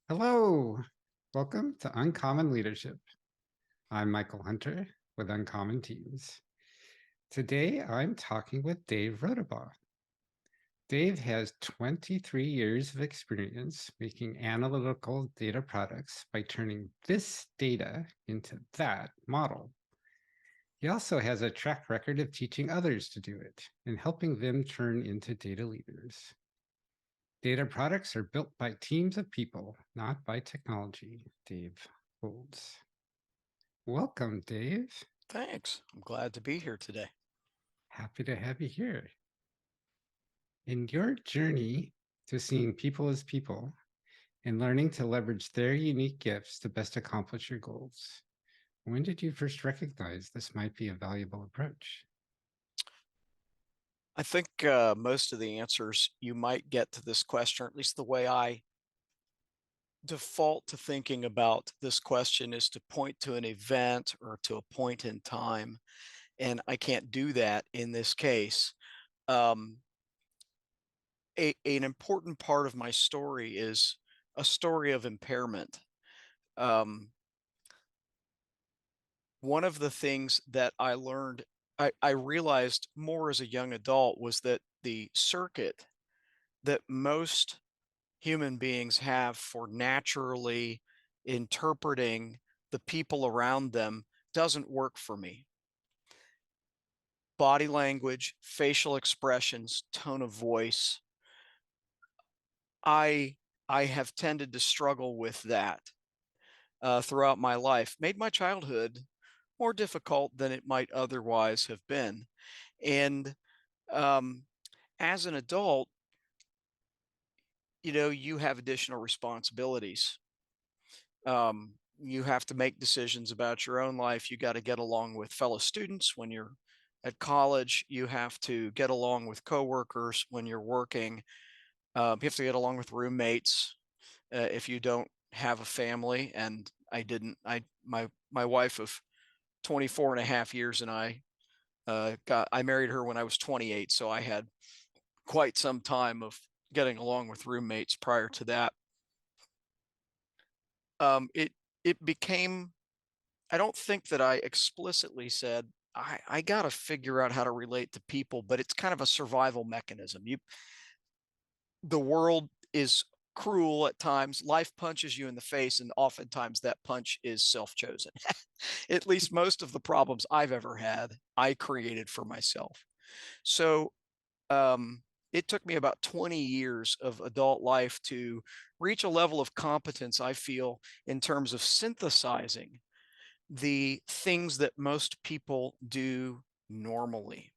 Hello, welcome to Uncommon Leadership. I'm Michael Hunter with Uncommon Teams. Today I'm talking with Dave Rodabaugh. Dave has 23 years of experience making analytical data products by turning this data into that model. He also has a track record of teaching others to do it and helping them turn into data leaders. Data products are built by teams of people, not by technology, Dave holds. Welcome, Dave. Thanks. I'm glad to be here today. Happy to have you here. In your journey to seeing people as people and learning to leverage their unique gifts to best accomplish your goals, when did you first recognize this might be a valuable approach? I think most of the answers you might get to this question, or at least the way I default to thinking about this question, is to point to an event or to a point in time. And I can't do that in this case. Um, an important part of my story is a story of impairment. Um, One of the things that I learned, I realized more as a young adult, was that the circuit that most human beings have for naturally interpreting the people around them doesn't work for me. Body language, facial expressions, tone of voice. I I have tended to struggle with that throughout my life. Made my childhood more difficult than it might otherwise have been. And um, as an adult, you have additional responsibilities. You have to make decisions about your own life. You got to get along with fellow students when you're at college. You have to get along with coworkers when you're working. You have to get along with roommates if you don't have a family. And I didn't. My wife of 24 and a half years and I married her when I was 28, so I had quite some time of getting along with roommates prior to that. It became, I don't think that I explicitly said, I got to figure out how to relate to people, but it's kind of a survival mechanism. The world is cruel at times. Life punches you in the face, and oftentimes that punch is self chosen. At least most of the problems I've ever had, I created for myself. So, it took me about 20 years of adult life to reach a level of competence, I feel, in terms of synthesizing the things that most people do normally.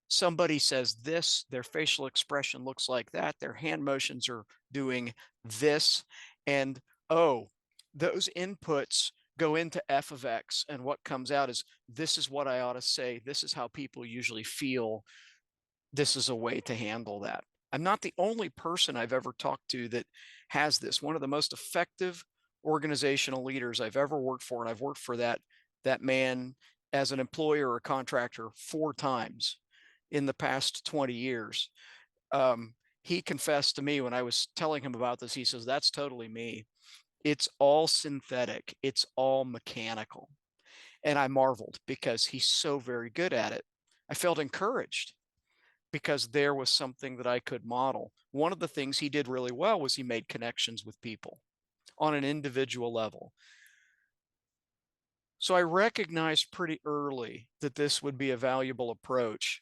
Somebody says this, their facial expression looks like that, their hand motions are doing this, and oh, those inputs go into f of x, and what comes out is, this is what I ought to say, this is how people usually feel, this is a way to handle that. I'm not the only person I've ever talked to that has this. One of the most effective organizational leaders I've ever worked for, and I've worked for that man as an employer or a contractor 4 times in the past 20 years. He confessed to me when I was telling him about this. He says, "That's totally me. It's all synthetic. It's all mechanical." And I marveled because he's so very good at it. I felt encouraged because there was something that I could model. One of the things he did really well was he made connections with people on an individual level. So I recognized pretty early that this would be a valuable approach.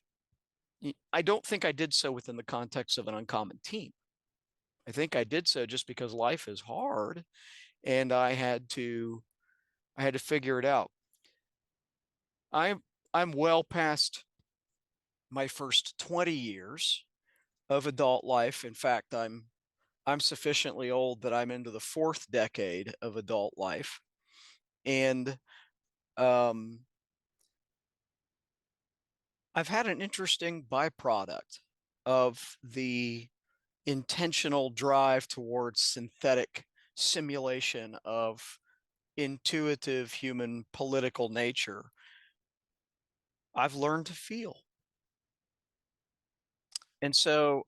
I don't think I did so within the context of an uncommon team. I think I did so just because life is hard and I had to figure it out. I'm well past my first 20 years of adult life. In fact, I'm sufficiently old that I'm into the fourth decade of adult life. And um, I've had an interesting byproduct of the intentional drive towards synthetic simulation of intuitive human political nature. I've learned to feel. And so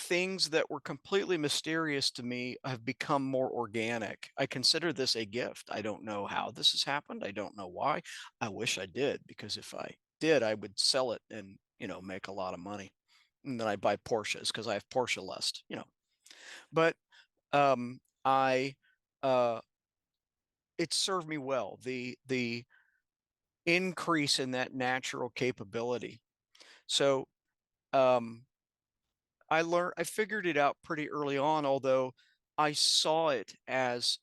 things that were completely mysterious to me have become more organic. I consider this a gift. I don't know how this has happened. I don't know why. I wish I did, because if I did, I would sell it and, make a lot of money. And then I'd buy Porsches because I have Porsche lust. But I it served me well. The increase in that natural capability. So um I figured it out pretty early on, although I saw it as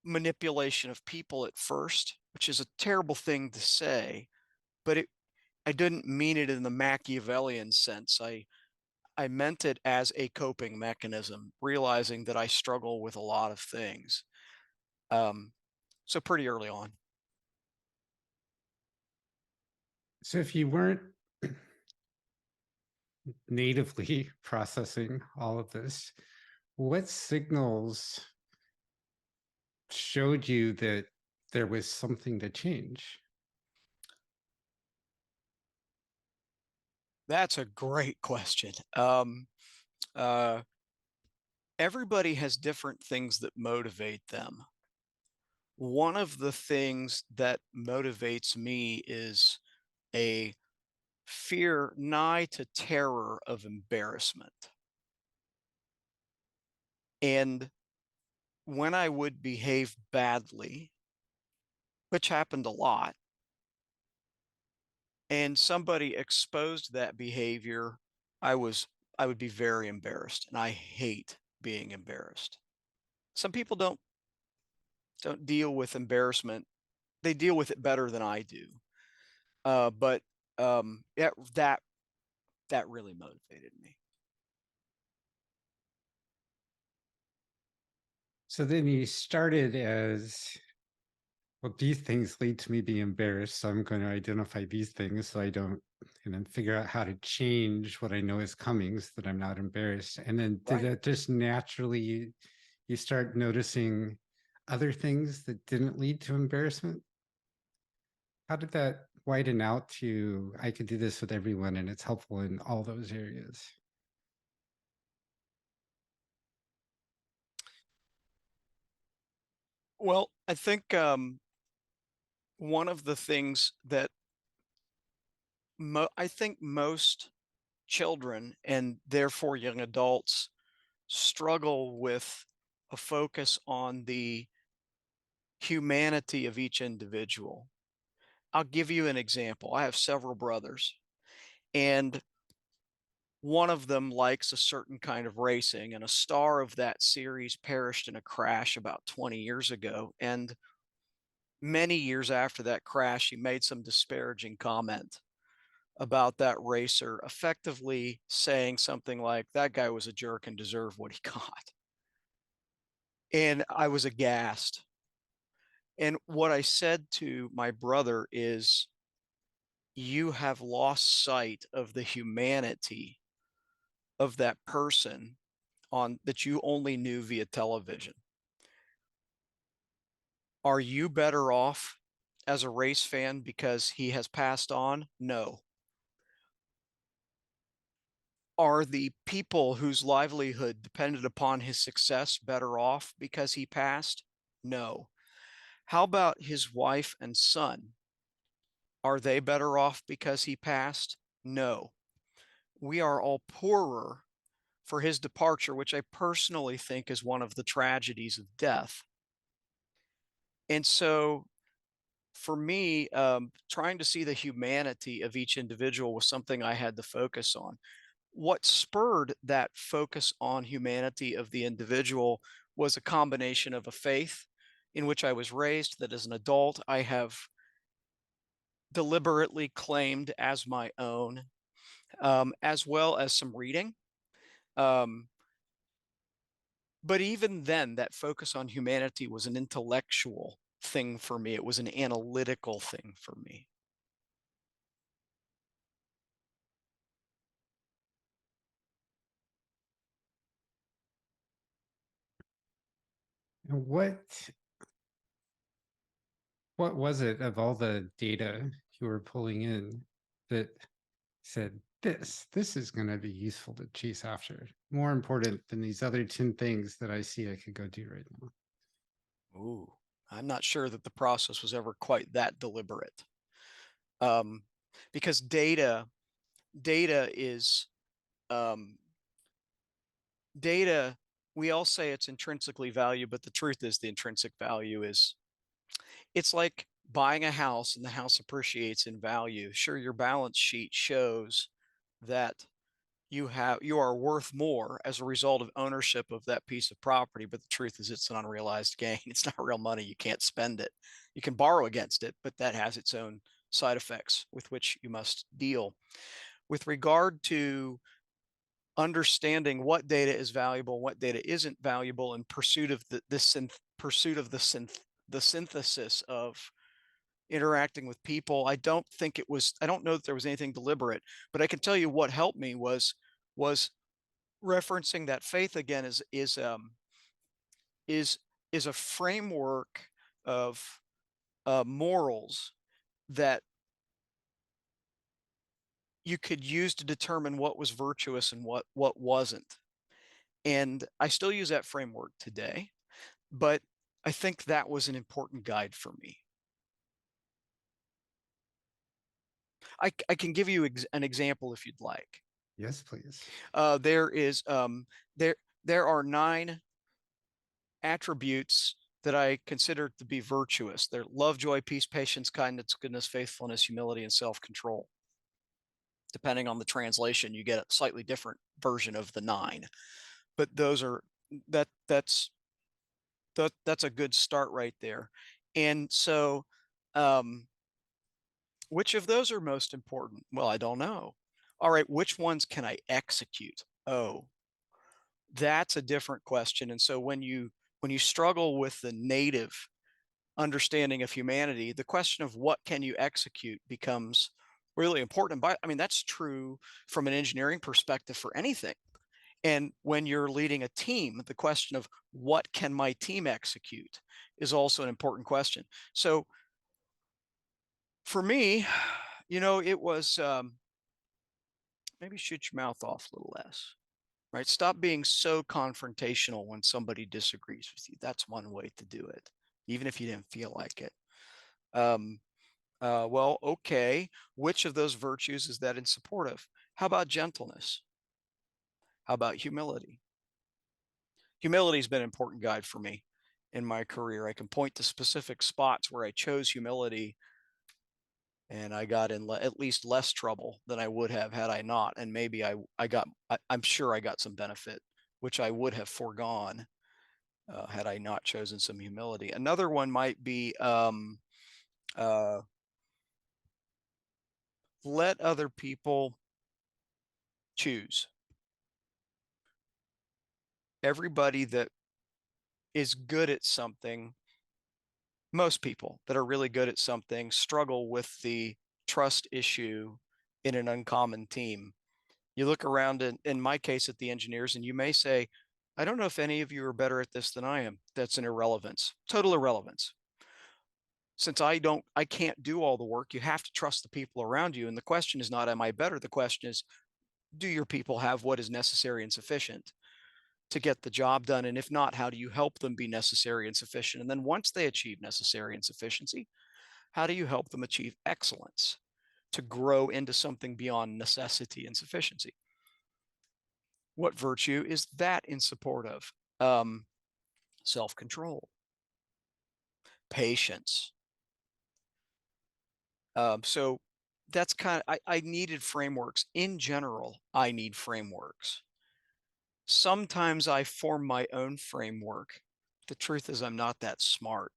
manipulation of people at first, which is a terrible thing to say, but I didn't mean it in the Machiavellian sense. I meant it as a coping mechanism, realizing that I struggle with a lot of things. Um, so pretty early on. So if you weren't natively processing all of this, what signals showed you that there was something to change? That's a great question. Uh, Everybody has different things that motivate them. One of the things that motivates me is a fear nigh to terror of embarrassment. And when I would behave badly, which happened a lot, and somebody exposed that behavior, I was I would be very embarrassed, and I hate being embarrassed. Some people don't deal with embarrassment. They deal with it better than I do. But yeah, that really motivated me. So then you started as, well, these things lead to me being embarrassed. So I'm going to identify these things so I don't, and then figure out how to change what I know is coming so that I'm not embarrassed. And then did Right. that just naturally, you start noticing other things that didn't lead to embarrassment? How did that widen out to, I could do this with everyone and it's helpful in all those areas? Well, I think one of the things that I think most children and therefore young adults struggle with a focus on the humanity of each individual. I'll give you an example. I have several brothers, and one of them likes a certain kind of racing, and a star of that series perished in a crash about 20 years ago. And many years after that crash, he made some disparaging comment about that racer, effectively saying something like, that guy was a jerk and deserved what he got. And I was aghast. And what I said to my brother is, you have lost sight of the humanity of that person on that you only knew via television. Are you better off as a race fan because he has passed on? No. Are the people whose livelihood depended upon his success better off because he passed? No. How about his wife and son? Are they better off because he passed? No. We are all poorer for his departure, which I personally think is one of the tragedies of death. And so for me, trying to see the humanity of each individual was something I had to focus on. What spurred that focus on humanity of the individual was a combination of a faith in which I was raised, that as an adult I have deliberately claimed as my own, as well as some reading. Um, but even then, that focus on humanity was an intellectual thing for me. It was an analytical thing for me. And what was it of all the data you were pulling in that said, this is going to be useful to chase after, more important than these other 10 things that I see I could go do right now? Ooh, I'm not sure that the process was ever quite that deliberate. Um, because data is um, data. We all say it's intrinsically valued, but the truth is the intrinsic value is it's like buying a house and the house appreciates in value. Sure, your balance sheet shows that you are worth more as a result of ownership of that piece of property, but the truth is it's an unrealized gain. It's not real money. You can't spend it. You can borrow against it, but that has its own side effects with which you must deal. With regard to understanding what data is valuable, what data isn't valuable in pursuit of the synthesis of interacting with people, I don't know that there was anything deliberate, but I can tell you what helped me was referencing that faith again is is a framework of morals that you could use to determine what was virtuous and what wasn't. And I still use that framework today, but I think that was an important guide for me. I can give you an example if you'd like. Yes, please. There is there are 9 attributes that I consider to be virtuous. They're love, joy, peace, patience, kindness, goodness, faithfulness, humility, and self-control. Depending on the translation, you get a slightly different version of the 9. But those are that's that's a good start right there. And so, um, which of those are most important? Well, I don't know. All right, which ones can I execute? Oh, that's a different question. And so when you struggle with the native understanding of humanity, the question of what can you execute becomes really important. But I mean, that's true from an engineering perspective for anything. And when you're leading a team, the question of what can my team execute is also an important question. So for me, it was maybe shoot your mouth off a little less, right? Stop being so confrontational when somebody disagrees with you. That's one way to do it, even if you didn't feel like it. Um, well, okay, which of those virtues is that in support of? How about gentleness? How about humility? Humility has been an important guide for me in my career. I can point to specific spots where I chose humility and I got in at least less trouble than I would have had I not. And maybe I'm sure I got some benefit, which I would have foregone had I not chosen some humility. Another one might be uh, let other people choose. Everybody that is good at something, most people that are really good at something struggle with the trust issue in an uncommon team. You look around in my case at the engineers, and you may say, I don't know if any of you are better at this than I am. That's an irrelevance, total irrelevance. Since I can't do all the work, you have to trust the people around you. And the question is not, am I better? The question is, do your people have what is necessary and sufficient to get the job done? And if not, how do you help them be necessary and sufficient? And then once they achieve necessary and sufficiency, how do you help them achieve excellence to grow into something beyond necessity and sufficiency? What virtue is that in support of? Self-control, patience. So that's I needed frameworks. In general, I need frameworks. Sometimes I form my own framework. The truth is, I'm not that smart.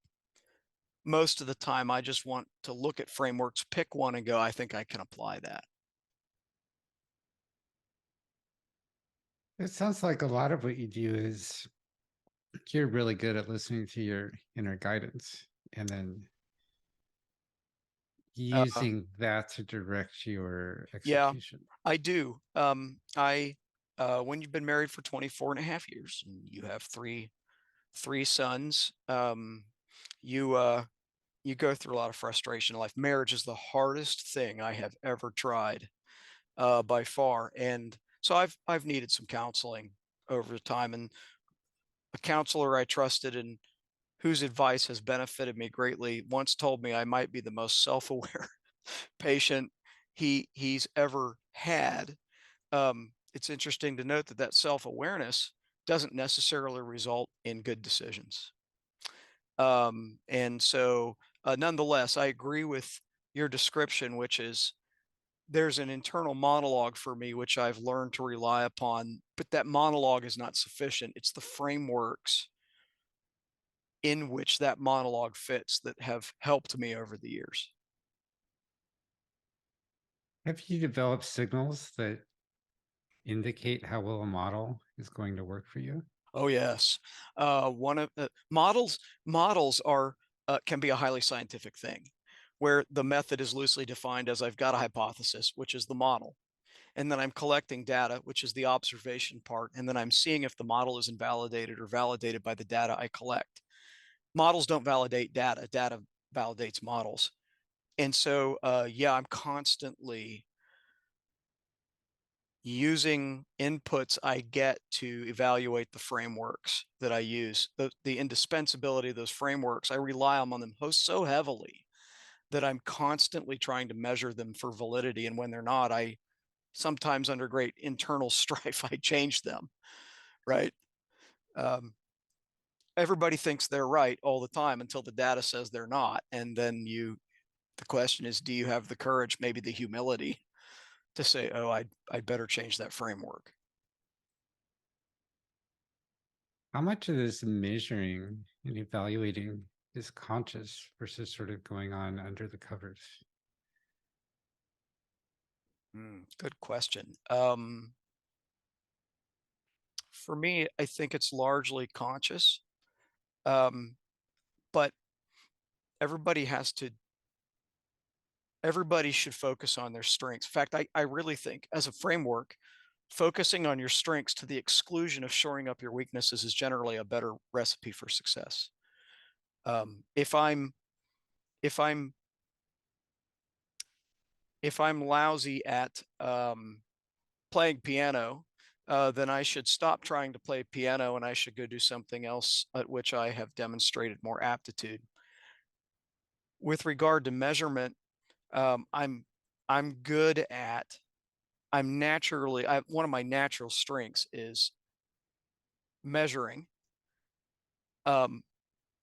Most of the time, I just want to look at frameworks, pick one, and go, I think I can apply that. It sounds like a lot of what you do is you're really good at listening to your inner guidance and then Uh, using that to direct your yeah, execution. I do. When you've been married for 24 and a half years and you have three sons, you you go through a lot of frustration in life. Marriage is the hardest thing I have ever tried. by far. And so I've needed some counseling over time, and a counselor I trusted and whose advice has benefited me greatly once told me I might be the most self-aware patient he's ever had. It's interesting to note that that self-awareness doesn't necessarily result in good decisions. And so, nonetheless, I agree with your description, which is there's an internal monologue for me, which I've learned to rely upon, but that monologue is not sufficient. It's the frameworks in which that monologue fits that have helped me over the years. Have you developed signals that indicate how well a model is going to work for you? Oh yes, one of the models are can be a highly scientific thing, where the method is loosely defined as I've got a hypothesis, which is the model, and then I'm collecting data, which is the observation part, and then I'm seeing if the model is invalidated or validated by the data I collect. Models don't validate data; data validates models, and so yeah, I'm constantly using inputs I get to evaluate the frameworks that I use, the indispensability of those frameworks. I rely on them so heavily that I'm constantly trying to measure them for validity. And when they're not, I sometimes under great internal strife, I change them, right? Um, Everybody thinks they're right all the time until the data says they're not. And then the question is, do you have the courage, maybe the humility to say, oh, I'd better change that framework? How much of this measuring and evaluating is conscious versus sort of going on under the covers? Good question. For me, I think it's largely conscious, um, but everybody has to. Everybody should focus on their strengths. In fact, I really think, as a framework, focusing on your strengths to the exclusion of shoring up your weaknesses is generally a better recipe for success. If I'm if I'm if I'm lousy at playing piano, then I should stop trying to play piano and I should go do something else at which I have demonstrated more aptitude. With regard to measurement, um, I'm I'm good at I'm naturally I one of my natural strengths is measuring. Um,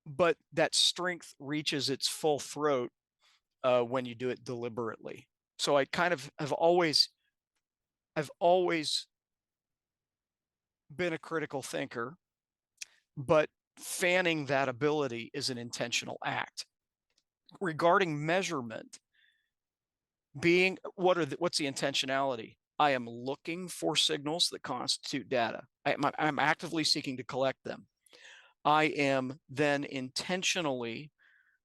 but that strength reaches its full throat when you do it deliberately. So I kind of I've always been a critical thinker, but fanning that ability is an intentional act. Regarding measurement, what's the intentionality? I am looking for signals that constitute data. I'm actively seeking to collect them. I am then intentionally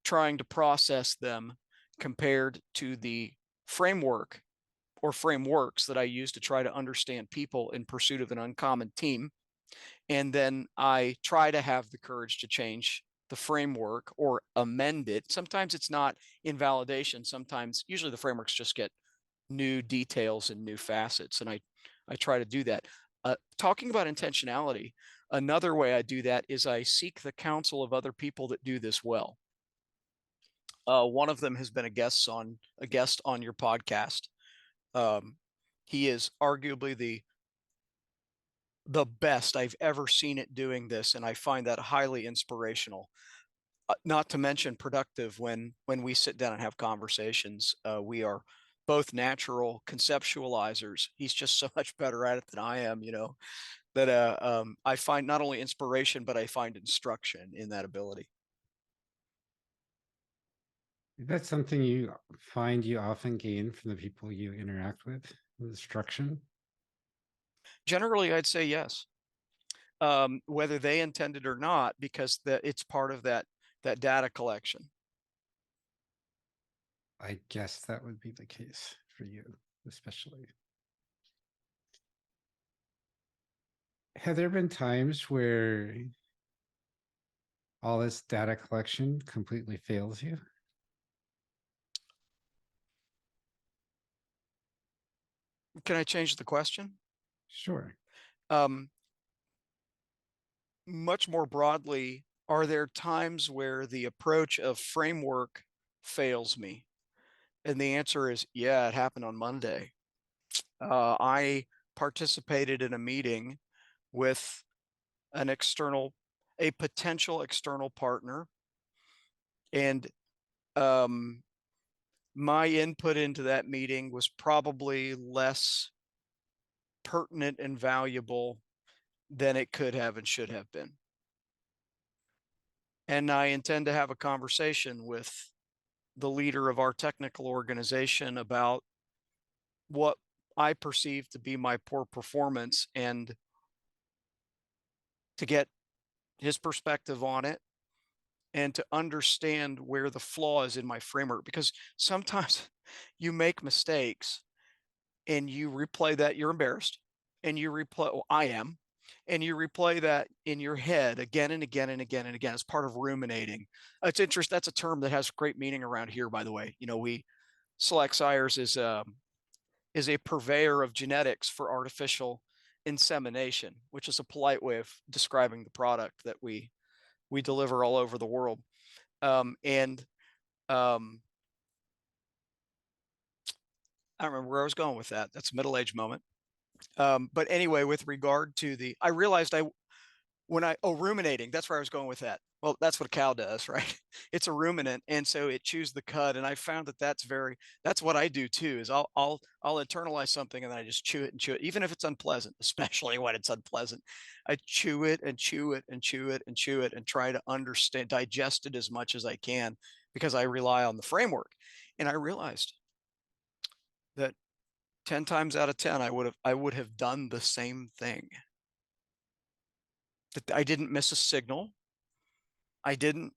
trying to process them compared to the framework or frameworks that I use to try to understand people in pursuit of an uncommon team. And then I try to have the courage to change the framework or amend it. Sometimes it's not invalidation. Sometimes, usually the frameworks just get new details and new facets. And I try to do that. Talking about intentionality, another way I do that is I seek the counsel of other people that do this well. One of them has been a guest on your podcast. Um, he is arguably the best I've ever seen at doing this, and I find that highly inspirational. Not to mention productive when we sit down and have conversations. We are both natural conceptualizers. He's just so much better at it than I am, that I find not only inspiration, but I find instruction in that ability. That's something you find you often gain from the people you interact with, instruction. Generally, I'd say yes, whether they intended or not, because it's part of that data collection. I guess that would be the case for you, especially. Have there been times where all this data collection completely fails you? Can I change the question? Sure. Um, Much more broadly, are there times where the approach of framework fails me? And the answer is, yeah, it happened on Monday. I participated in a meeting with an external, a potential external partner, and um, my input into that meeting was probably less pertinent and valuable than it could have and should have been. And I intend to have a conversation with the leader of our technical organization about what I perceive to be my poor performance and to get his perspective on it and to understand where the flaw is in my framework. Because sometimes you make mistakes and you replay that, you're embarrassed, and you replay, well, I am, and you replay that in your head again and again and again and again as part of ruminating. It's interesting. That's a term that has great meaning around here, by the way. Select Sires is a purveyor of genetics for artificial insemination, which is a polite way of describing the product that we deliver all over the world. And um, I don't remember where I was going with that. That's a middle age moment. But anyway, with regard to I realized ruminating, that's where I was going with that. Well, that's what a cow does, right? It's a ruminant, and so it chews the cud. And I found that that's what I do too. Is I'll internalize something and then I just chew it, even if it's unpleasant, especially when it's unpleasant. I chew it and chew it and chew it and chew it and try to understand, digest it as much as I can because I rely on the framework. And I realized that 10 times out of 10, I would have done the same thing. That I didn't miss a signal. I didn't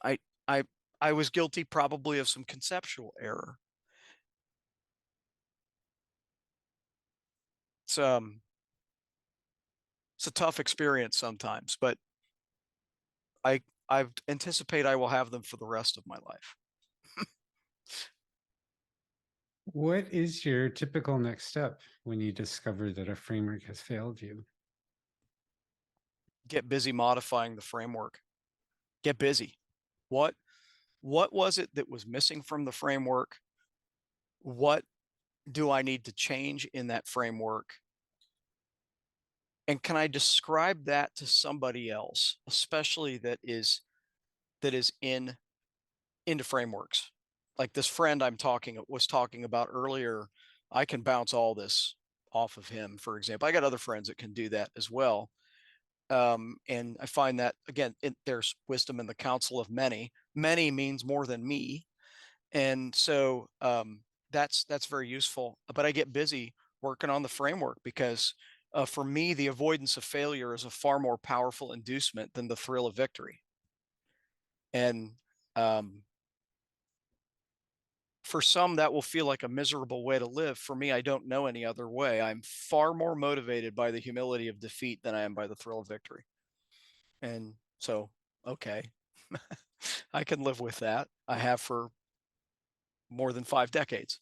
I I I was guilty probably of some conceptual error. It's it's a tough experience sometimes, but I anticipate I will have them for the rest of my life. What is your typical next step when you discover that a framework has failed you? Get busy modifying the framework. Get busy. What what was it that was missing from the framework? What do I need to change in that framework? And can I describe that to somebody else, especially that is into frameworks? Like this friend was talking about earlier, I can bounce all this off of him, for example. I got other friends that can do that as well. And I find that again, there's wisdom in the counsel of many. Many means more than me, and so that's very useful. But I get busy working on the framework because for me, the avoidance of failure is a far more powerful inducement than the thrill of victory. And um, for some, that will feel like a miserable way to live. For me, I don't know any other way. I'm far more motivated by the humility of defeat than I am by the thrill of victory. And so, okay, I can live with that. I have for more than 5 decades.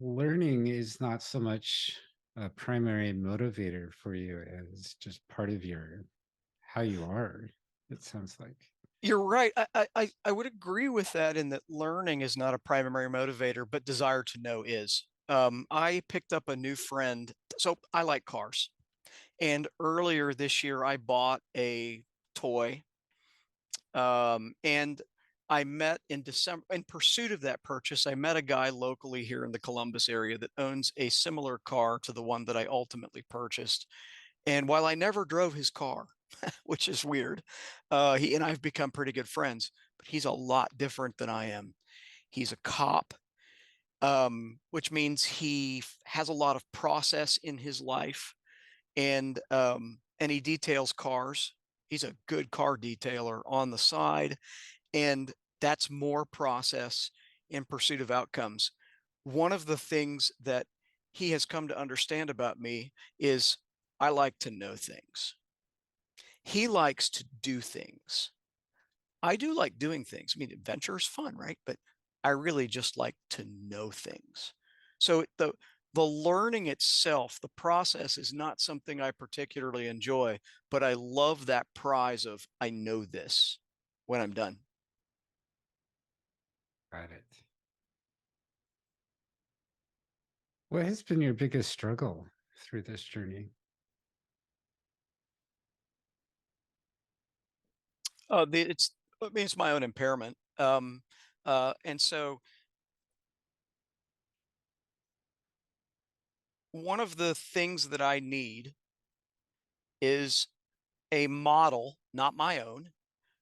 Learning is not so much a primary motivator for you as just part of your how you are, it sounds like. You're right. I would agree with that in that learning is not a primary motivator, but desire to know is. I picked up a new friend. So I like cars. And earlier this year, I bought a toy. And I met in December, in pursuit of that purchase, I met a guy locally here in the Columbus area that owns a similar car to the one that I ultimately purchased. And while I never drove his car, which is weird, he and I have become pretty good friends, but he's a lot different than I am. He's a cop, which means he has a lot of process in his life, and he details cars. He's a good car detailer on the side, and that's more process in pursuit of outcomes. One of the things that he has come to understand about me is I like to know things. He likes to do things. I do like doing things. I mean, adventure is fun, right? But I really just like to know things. So the learning itself, the process is not something I particularly enjoy, but I love that prize of I know this when I'm done. Got it. What has been your biggest struggle through this journey? It's I mean it's my own impairment. And so one of the things that I need is a model, not my own,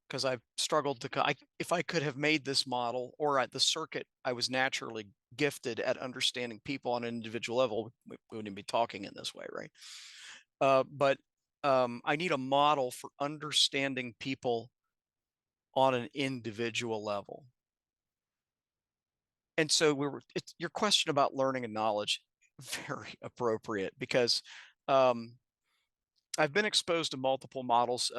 because I've struggled to. If I could have made this model or at the circuit, I was naturally gifted at understanding people on an individual level. We wouldn't be talking in this way, right? But I need a model for understanding people on an individual level. And so it's your question about learning and knowledge, very appropriate because um, I've been exposed to multiple models,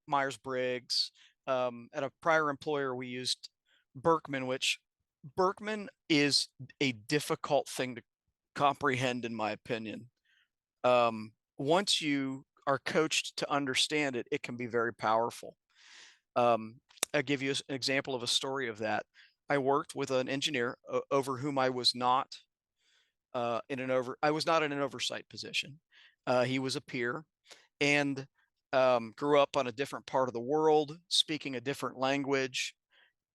Myers-Briggs. At a prior employer, we used Berkman, which Berkman is a difficult thing to comprehend, in my opinion. Once you are coached to understand it, it can be very powerful. Um, I'll give you an example of a story of that. I worked with an engineer over whom I was not I was not in an oversight position. He was a peer and grew up on a different part of the world, speaking a different language,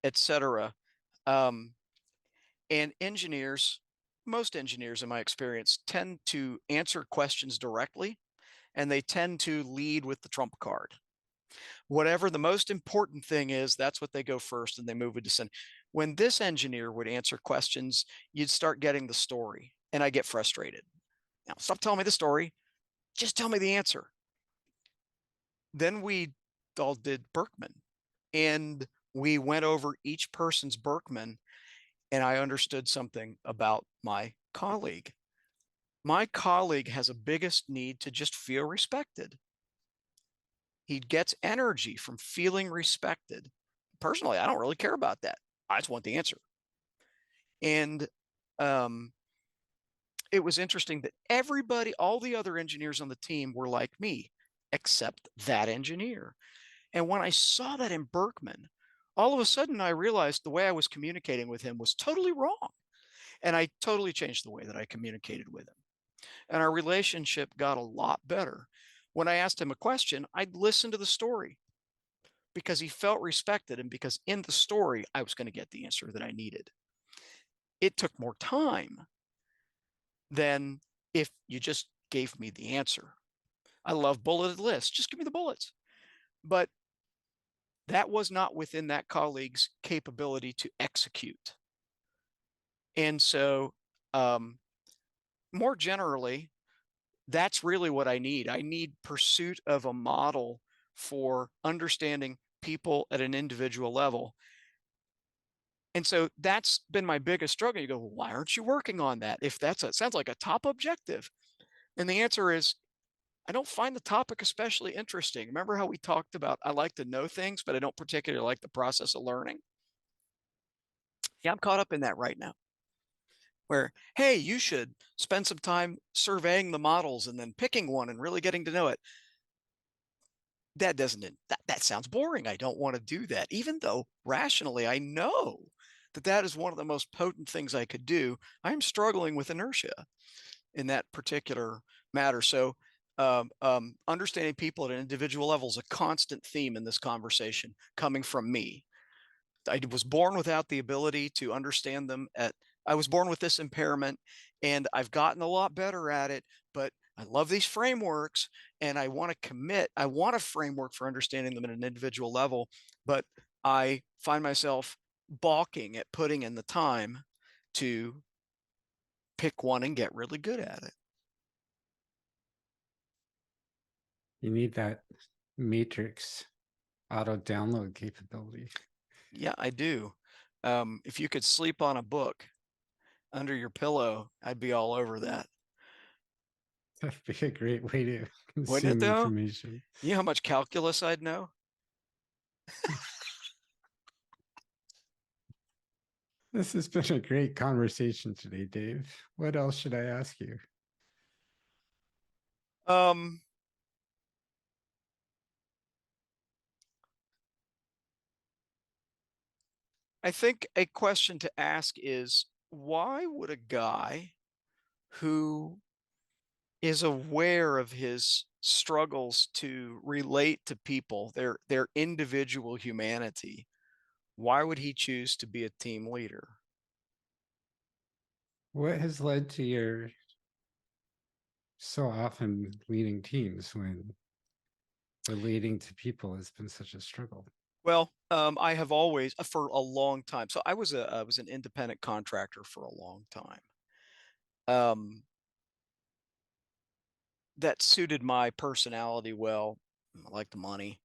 etc. Um, and engineers, most engineers, in my experience, tend to answer questions directly, and they tend to lead with the trump card. Whatever the most important thing is, that's what they go first, and they move with dissent. When this engineer would answer questions, you'd start getting the story, and I get frustrated. Now, stop telling me the story. Just tell me the answer. Then we all did Berkman, and we went over each person's Berkman, and I understood something about my colleague. My colleague has a biggest need to just feel respected. He gets energy from feeling respected. Personally, I don't really care about that. I just want the answer. And um, it was interesting that everybody, all the other engineers on the team were like me, except that engineer. And when I saw that in Berkman, all of a sudden I realized the way I was communicating with him was totally wrong. And I totally changed the way that I communicated with him. And our relationship got a lot better. When I asked him a question, I'd listen to the story because he felt respected and because in the story, I was going to get the answer that I needed. It took more time than if you just gave me the answer. I love bulleted lists. Just give me the bullets. But that was not within that colleague's capability to execute. And so, more generally, that's really what I need. I need pursuit of a model for understanding people at an individual level. And so that's been my biggest struggle. You go, well, why aren't you working on that? If sounds like a top objective. And the answer is, I don't find the topic especially interesting. Remember how we talked about I like to know things, but I don't particularly like the process of learning? Yeah, I'm caught up in that right now. Where, hey, you should spend some time surveying the models and then picking one and really getting to know it. That doesn't that sounds boring. I don't want to do that, even though rationally I know that that is one of the most potent things I could do. I'm struggling with inertia in that particular matter. So understanding people at an individual level is a constant theme in this conversation coming from me. I was born without the ability to understand them at I was born with this impairment and I've gotten a lot better at it, but I love these frameworks and I want to commit. I want a framework for understanding them at an individual level, but I find myself balking at putting in the time to pick one and get really good at it. You need that matrix auto download capability. Yeah, I do. If you could sleep on a book under your pillow, I'd be all over that. That'd be a great way to Wouldn't it consume though? information. You know how much calculus I'd know? This has been a great conversation today, Dave. What else should I ask you? Um, I think a question to ask is, why would a guy who is aware of his struggles to relate to people, their individual humanity, why would he choose to be a team leader? What has led to your so often leading teams when relating to people has been such a struggle? Well, I have always, for a long time. So I was an independent contractor for a long time. Um, that suited my personality well. I like the money.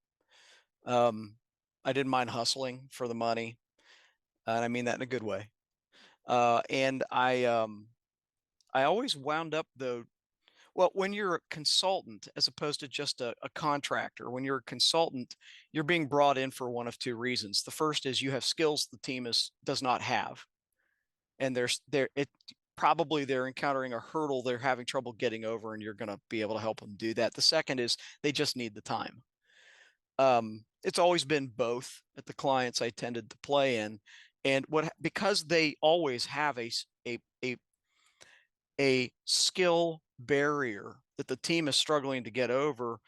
Um, I didn't mind hustling for the money, and I mean that in a good way. And I always wound up though. Well, when you're a consultant, as opposed to just a contractor, when you're a consultant, you're being brought in for one of two reasons. The first is you have skills the team does not have, and they're encountering a hurdle they're having trouble getting over, and you're going to be able to help them do that. The second is they just need the time. It's always been both at the clients I tended to play in, and what because they always have a skill barrier that the team is struggling to get over.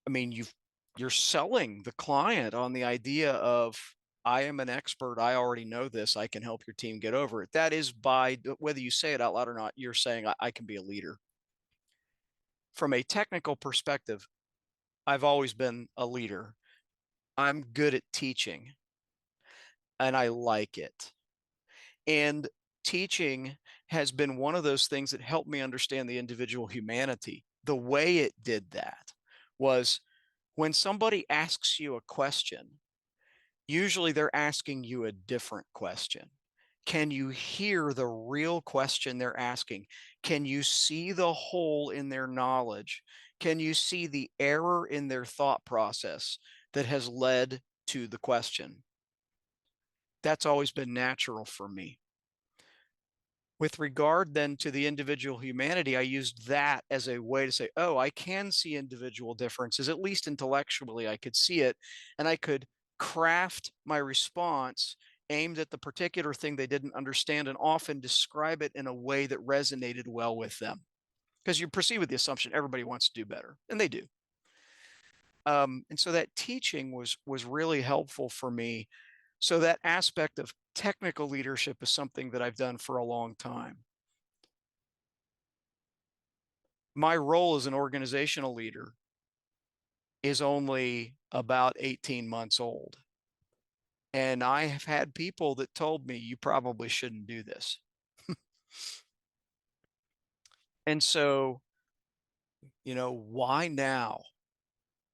I mean, you're selling the client on the idea of, I am an expert, I already know this, I can help your team get over it. That is, by whether you say it out loud or not, you're saying I can be a leader. From a technical perspective, I've always been a leader. I'm good at teaching and I like it. And teaching has been one of those things that helped me understand the individual humanity. The way it did that was, when somebody asks you a question, usually they're asking you a different question. Can you hear the real question they're asking? Can you see the hole in their knowledge? Can you see the error in their thought process that has led to the question? That's always been natural for me. With regard then to the individual humanity, I used that as a way to say, oh, I can see individual differences, at least intellectually, I could see it, and I could craft my response aimed at the particular thing they didn't understand, and often describe it in a way that resonated well with them. Because you proceed with the assumption everybody wants to do better, and they do. And so that teaching was really helpful for me. So that aspect of technical leadership is something that I've done for a long time. My role as an organizational leader is only about 18 months old. And I have had people that told me, you probably shouldn't do this. And so, why now?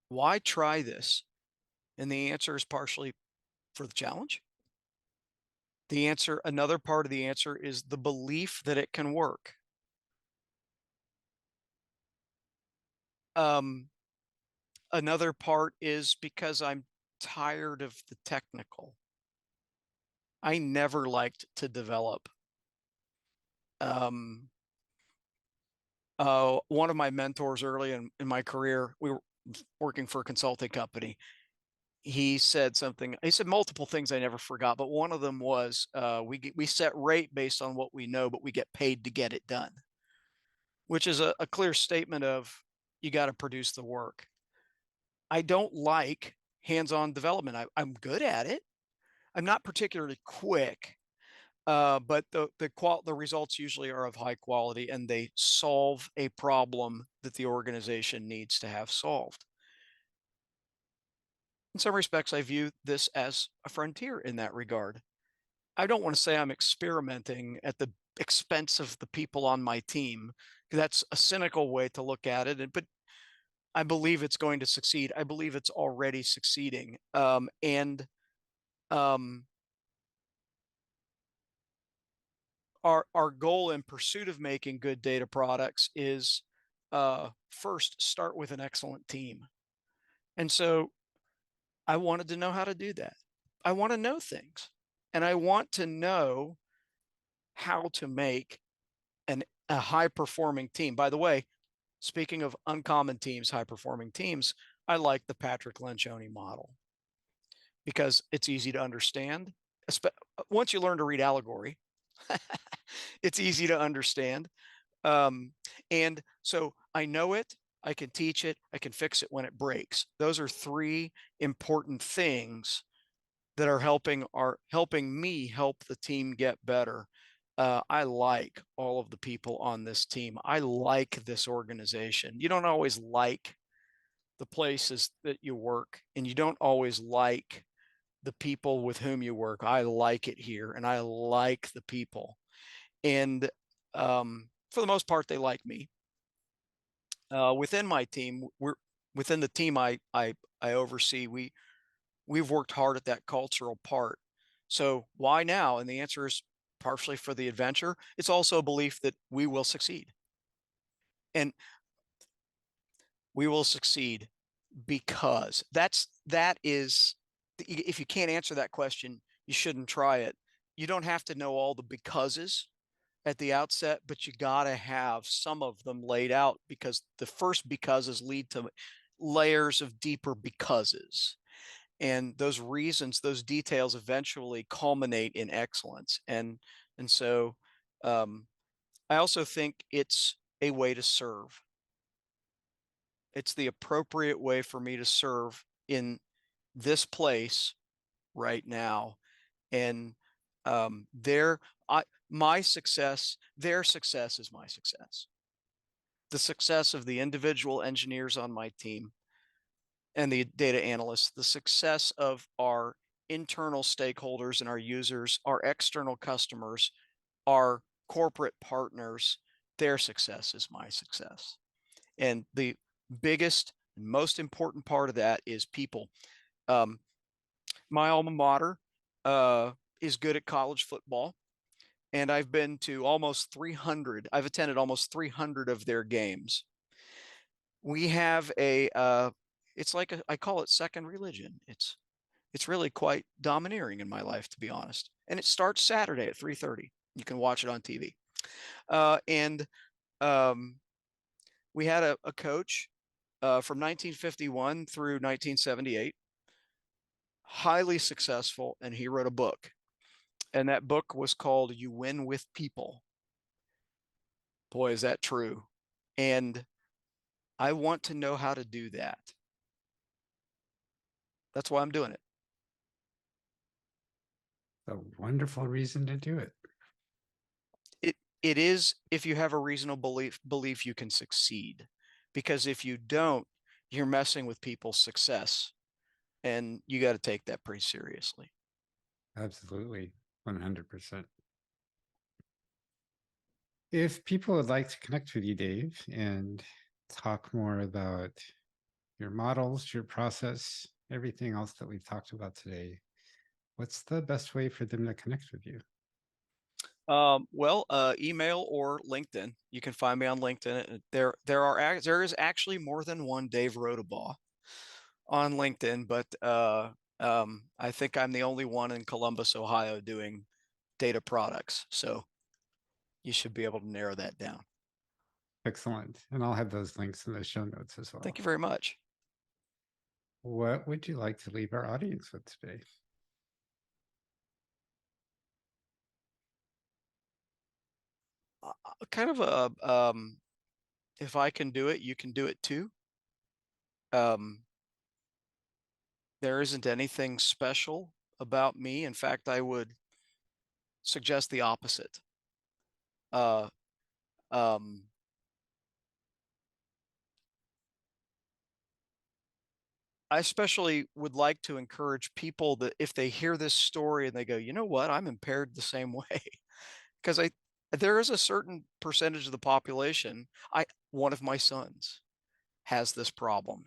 Why try this? And the answer is partially for the challenge. Another part of the answer is the belief that it can work. Um, Another part is because I'm tired of the technical. I never liked to develop. One of my mentors early in my career, we were working for a consulting company. He said something. He said multiple things I never forgot, but one of them was, we set rate based on what we know, but we get paid to get it done, which is a clear statement of, you got to produce the work. I don't like hands-on development. I'm good at it. I'm not particularly quick, but the results usually are of high quality, and they solve a problem that the organization needs to have solved. In some respects, I view this as a frontier in that regard. I don't want to say I'm experimenting at the expense of the people on my team. That's a cynical way to look at it, but I believe it's going to succeed. I believe it's already succeeding. And our goal in pursuit of making good data products is, first, start with an excellent team. And so I wanted to know how to do that. I want to know things. and I want to know how to make a high performing team. By the way, speaking of uncommon teams, high performing teams, I like the Patrick Lencioni model because it's easy to understand. Once you learn to read allegory, it's easy to understand. Um, and so I know it, I can teach it, I can fix it when it breaks. Those are three important things that are helping me help the team get better. I like all of the people on this team. I like this organization. You don't always like the places that you work, and you don't always like the people with whom you work. I like it here, and I like the people. And for the most part, they like me. Within my team, we're within the team I oversee. We've worked hard at that cultural part. So why now? And the answer is partially for the adventure. It's also a belief that we will succeed, and we will succeed because that is. If you can't answer that question, you shouldn't try it. You don't have to know all the becauses at the outset, but you got to have some of them laid out, because the first becauses lead to layers of deeper becauses. And those reasons, those details eventually culminate in excellence. And so I also think it's a way to serve. It's the appropriate way for me to serve in this place right now. And their my success, their success is my success. The success of the individual engineers on my team and the data analysts, the success of our internal stakeholders and our users, our external customers, our corporate partners, their success is my success. And the biggest and most important part of that is people. My alma mater is good at college football, and I've been to almost 300. I've attended almost 300 of their games. We have it's like I call it second religion. It's really quite domineering in my life, to be honest. And it starts Saturday at 3:30. You can watch it on TV. And we had a coach from 1951 through 1978, highly successful, and he wrote a book. And that book was called You Win with People. Boy, is that true. And I want to know how to do that. That's why I'm doing it. A wonderful reason to do it. It is, if you have a reasonable belief you can succeed. Because if you don't, you're messing with people's success. And you got to take that pretty seriously. Absolutely. 100%. If people would like to connect with you, Dave, and talk more about your models, your process, everything else that we've talked about today, what's the best way for them to connect with you? Email or LinkedIn. You can find me on LinkedIn. There is actually more than one Dave Rodabaugh on LinkedIn, but I think I'm the only one in Columbus, Ohio, doing data products. So you should be able to narrow that down. Excellent. And I'll have those links in the show notes as well. Thank you very much. What would you like to leave our audience with today? Kind of if I can do it, you can do it too. There isn't anything special about me. In fact, I would suggest the opposite. Uh, um, I especially would like to encourage people that if they hear this story and they go, you know what, I'm impaired the same way, because there is a certain percentage of the population. One of my sons has this problem.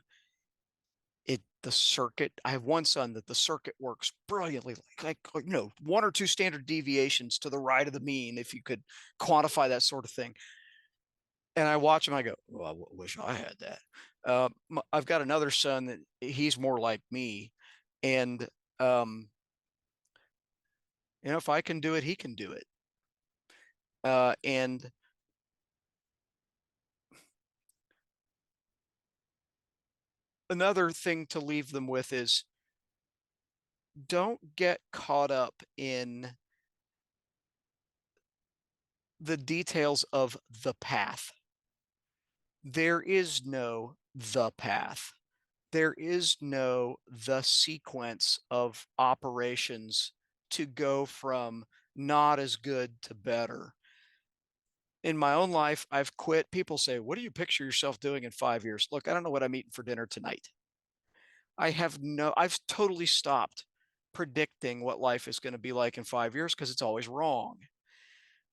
The circuit. I have one son that the circuit works brilliantly, like one or two standard deviations to the right of the mean, if you could quantify that sort of thing. And I watch him. I go, well, I wish I had that. I've got another son that he's more like me, and If I can do it, he can do it. And another thing to leave them with is don't get caught up in the details of the path. There is no the path. There is no the sequence of operations to go from not as good to better. In my own life, I've quit. People say, "What do you picture yourself doing in 5 years?" Look, I don't know what I'm eating for dinner tonight. I've totally stopped predicting what life is going to be like in 5 years because it's always wrong.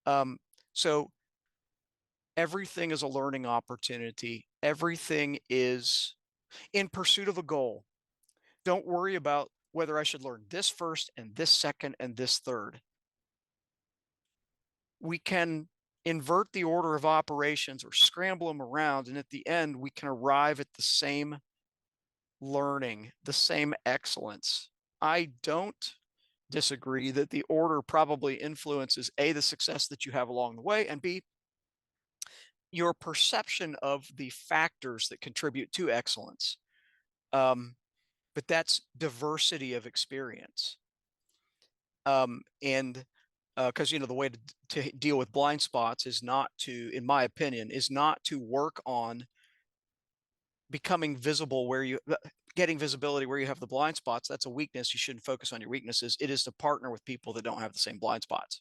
Um, so everything is a learning opportunity. Everything is in pursuit of a goal. Don't worry about whether I should learn this first and this second and this third. We can invert the order of operations or scramble them around, and at the end, we can arrive at the same learning, the same excellence. I don't disagree that the order probably influences A, the success that you have along the way, and B, your perception of the factors that contribute to excellence. But that's diversity of experience. And because the way to deal with blind spots is not to, in my opinion, is not to work on becoming visible where you getting visibility where you have the blind spots. That's a weakness. You shouldn't focus on your weaknesses. It is to partner with people that don't have the same blind spots.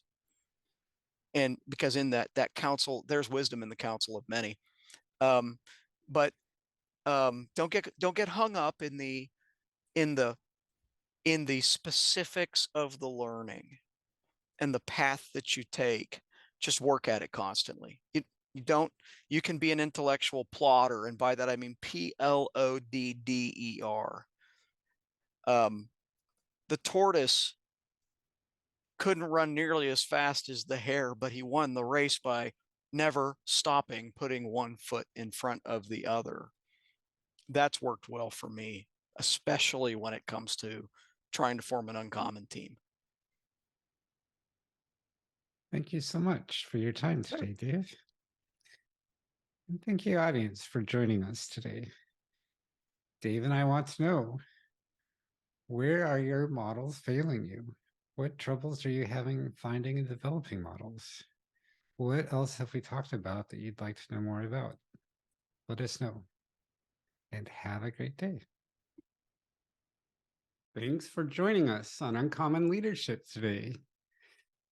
And because in that counsel, there's wisdom in the counsel of many. But don't get hung up in the in the specifics of the learning and the path that you take. Just work at it constantly. You can be an intellectual plodder, and by that I mean PLODDER. The tortoise couldn't run nearly as fast as the hare, but he won the race by never stopping, putting one foot in front of the other. That's worked well for me, especially when it comes to trying to form an uncommon team. Thank you so much for your time today, Dave. And thank you, audience, for joining us today. Dave and I want to know, where are your models failing you? What troubles are you having finding and developing models? What else have we talked about that you'd like to know more about? Let us know. And have a great day. Thanks for joining us on Uncommon Leadership today.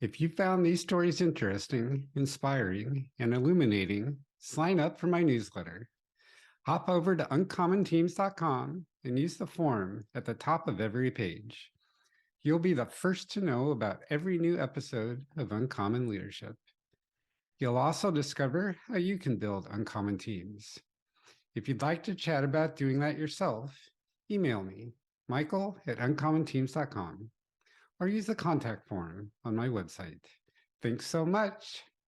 If you found these stories interesting, inspiring, and illuminating, sign up for my newsletter. Hop over to uncommonteams.com and use the form at the top of every page. You'll be the first to know about every new episode of Uncommon Leadership. You'll also discover how you can build uncommon teams. If you'd like to chat about doing that yourself, email me, michael@uncommonteams.com, or use the contact form on my website. Thanks so much.